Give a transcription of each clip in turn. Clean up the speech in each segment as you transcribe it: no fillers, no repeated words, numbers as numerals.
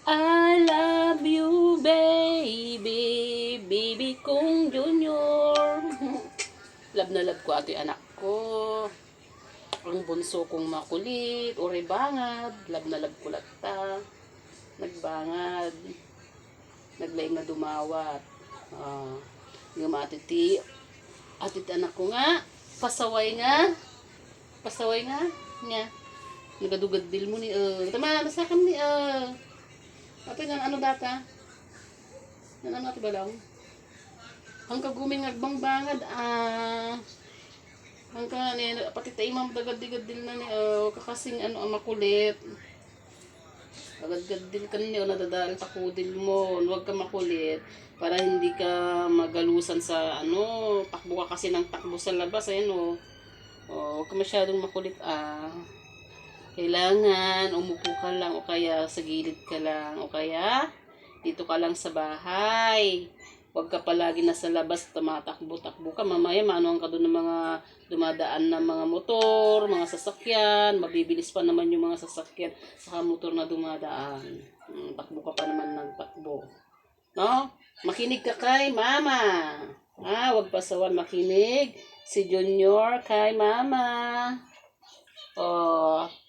I love you, baby. Baby kong Junior. Love na love ko ato yung anak ko. Ang bunso kong makulit. Uri bangad. Love na love ko lata. Nagbangad. Naglaing na dumawat. Yung matiti. Atit anak ko nga. Pasaway nga. Pasaway nga. Nya. Nagadugad bil mo ni. Tama, nasakam ni. Ato yung ano data? Ano natin ba lang? Ang kaguming agbang-bangad, ang ka ni pati tayo mam dagad-digad din na ni kakasing ano ang makulit. Agad-gad din ka ni nadadaring takudil mo, huwag ka makulit para hindi ka magalusan sa ano, takbo ka kasi ng takbo sa labas, ayan o. Huwag ka masyadong makulit Kailangan umupo ka lang o kaya sa gilid ka lang o kaya dito ka lang sa bahay. Huwag ka palagi nasa labas, tumatakbo-takbo ka. Mamaya maanuhan ka doon ng mga dumadaan na mga motor, mga sasakyan. Mabibilis pa naman yung mga sasakyan sa motor na dumadaan. Takbo ka pa naman ng takbo. No? Makinig ka kay mama. Huwag pasawan makinig. Si Junior kay mama.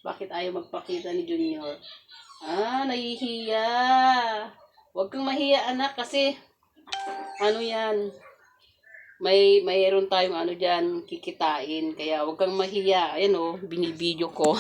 Bakit ayaw magpakita ni Junior? Nahihiya. Huwag kang mahiya anak kasi ano yan, mayroon tayong ano dyan, kikitain. Kaya huwag kang mahiya. Ayan binibidyo ko.